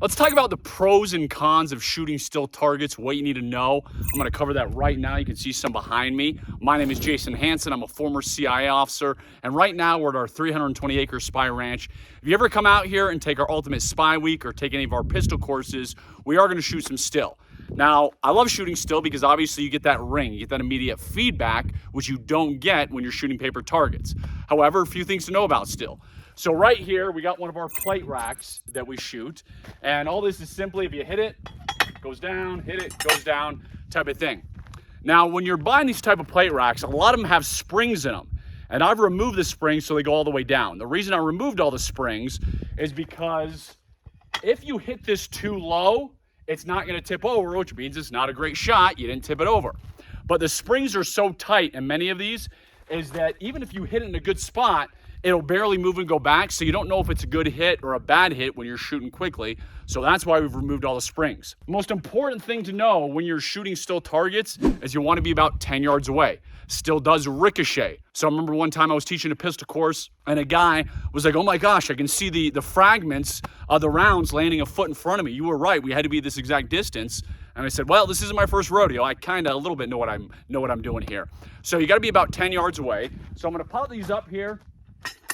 Let's talk about the pros and cons of shooting still targets, what you need to know. I'm gonna cover that right now. You can see some behind me. My name is Jason Hanson. I'm a former CIA officer, and right now we're at our 320-acre spy ranch. If you ever come out here and take our Ultimate Spy Week or take any of our pistol courses, we are gonna shoot some still. Now, I love shooting still because obviously you get that ring, you get that immediate feedback, which you don't get when you're shooting paper targets. However, a few things to know about still. So right here, we got one of our plate racks that we shoot. And all this is simply, if you hit it, goes down, hit it, goes down, type of thing. Now, when you're buying these type of plate racks, a lot of them have springs in them. And I've removed the springs so they go all the way down. The reason I removed all the springs is because if you hit this too low, it's not gonna tip over, which means it's not a great shot. You didn't tip it over. But the springs are so tight in many of these is that even if you hit it in a good spot, it'll barely move and go back, so you don't know if it's a good hit or a bad hit when you're shooting quickly. So that's why we've removed all the springs. The most important thing to know when you're shooting still targets is you want to be about 10 yards away. Still does ricochet. So I remember one time I was teaching a pistol course and a guy was like, oh my gosh, I can see the fragments of the rounds landing a foot in front of me. You were right, we had to be this exact distance. And I said, well, this isn't my first rodeo. I kind of a little bit know what I'm doing here. So you got to be about 10 yards away. So I'm going to pop these up here.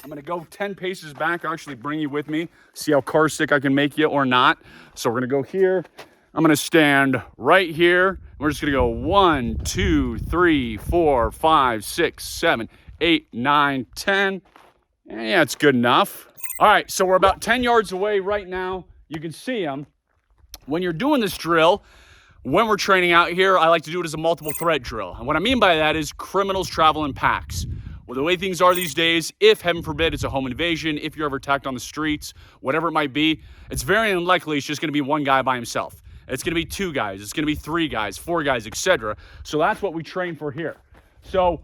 I'm gonna go 10 paces back, actually bring you with me, see how car sick I can make you or not. So we're gonna go here. I'm gonna stand right here. We're just gonna go 1, 2, 3, 4, 5, 6, 7, 8, 9, 10. Yeah, it's good enough. All right, so we're about 10 yards away right now. You can see them. When you're doing this drill, when we're training out here, I like to do it as a multiple threat drill. And what I mean by that is criminals travel in packs. Well, the way things are these days, if heaven forbid it's a home invasion, if you're ever attacked on the streets, whatever it might be, it's very unlikely it's just gonna be one guy by himself. It's gonna be 2 guys, it's gonna be 3 guys, 4 guys, etc. So that's what we train for here. So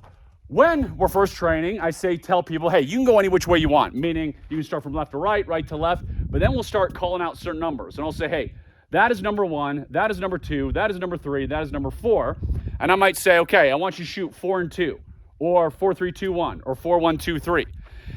when we're first training, I say tell people, hey, you can go any which way you want, meaning you can start from left to right, right to left, but then we'll start calling out certain numbers. And I'll say, hey, that is number 1, that is number 2, that is number 3, that is number 4. And I might say, okay, I want you to shoot 4 and 2. Or 4, 3, 2, 1, or 4, 1, 2, 3.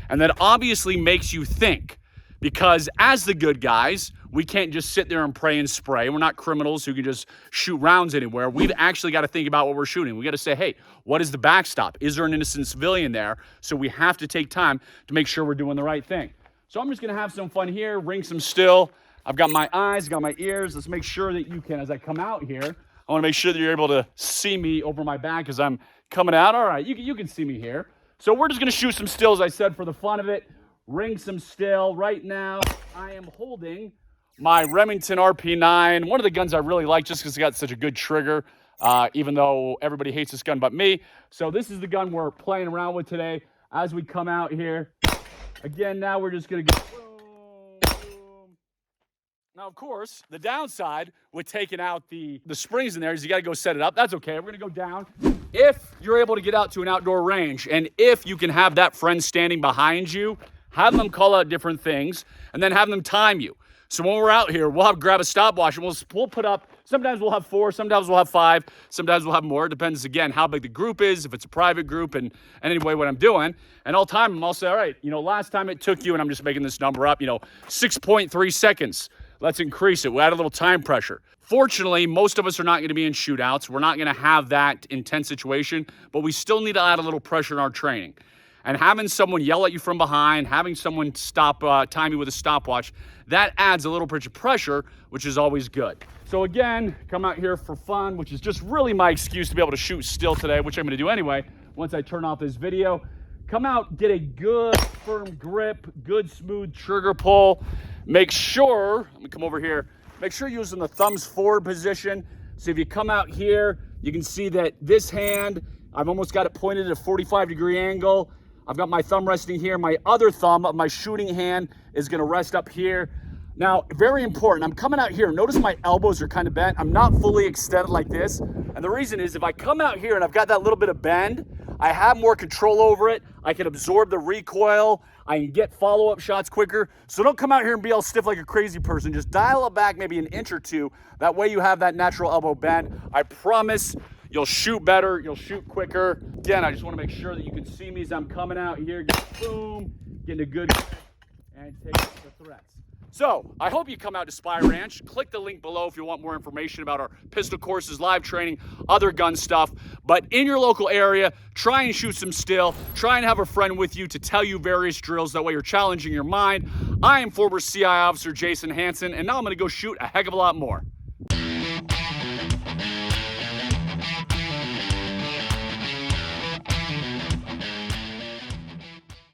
And that obviously makes you think, because as the good guys, we can't just sit there and pray and spray. We're not criminals who can just shoot rounds anywhere. We've actually got to think about what we're shooting. We got to say, hey, what is the backstop? Is there an innocent civilian there? So we have to take time to make sure we're doing the right thing. So I'm just going to have some fun here, ring some still. I've got my eyes, got my ears. Let's make sure that you can, as I come out here, I want to make sure that you're able to see me over my back as I'm coming out. All right, you can see me here. So we're just gonna shoot some still, as I said, for the fun of it. Ring some still. Right now, I am holding my Remington RP9, one of the guns I really like just because it's got such a good trigger, even though everybody hates this gun but me. So this is the gun we're playing around with today as we come out here. Again, now we're just gonna go boom, boom. Now, of course, the downside with taking out the springs in there is you gotta go set it up. That's okay, we're gonna go down. If you're able to get out to an outdoor range, and if you can have that friend standing behind you, have them call out different things, and then have them time you. So when we're out here, we'll grab a stopwatch, and we'll put up, sometimes we'll have 4, sometimes we'll have 5, sometimes we'll have more. It depends, again, how big the group is, if it's a private group, and anyway, what I'm doing. And I'll time them. I'll say, all right, last time it took you, and I'm just making this number up, 6.3 seconds. Let's increase it. We'll add a little time pressure. Fortunately, most of us are not going to be in shootouts. We're not going to have that intense situation, but we still need to add a little pressure in our training. And having someone yell at you from behind, having someone time you with a stopwatch, that adds a little bit of pressure, which is always good. So again, come out here for fun, which is just really my excuse to be able to shoot still today, which I'm going to do anyway once I turn off this video. Come out, get a good firm grip, good smooth trigger pull. Make sure, let me come over here, make sure you're using the thumbs forward position. So if you come out here, you can see that this hand, I've almost got it pointed at a 45-degree angle. I've got my thumb resting here. My other thumb of my shooting hand is gonna rest up here. Now, very important, I'm coming out here. Notice my elbows are kind of bent. I'm not fully extended like this. And the reason is if I come out here and I've got that little bit of bend, I have more control over it. I can absorb the recoil. I can get follow-up shots quicker. So don't come out here and be all stiff like a crazy person. Just dial it back maybe an inch or 2. That way you have that natural elbow bend. I promise you'll shoot better, you'll shoot quicker. Again, I just want to make sure that you can see me as I'm coming out here. Boom, getting a good and take the threats. So I hope you come out to Spy Ranch. Click the link below if you want more information about our pistol courses, live training, other gun stuff. But in your local area, try and shoot some still. Try and have a friend with you to tell you various drills. That way you're challenging your mind. I am former CI officer Jason Hanson, and now I'm going to go shoot a heck of a lot more.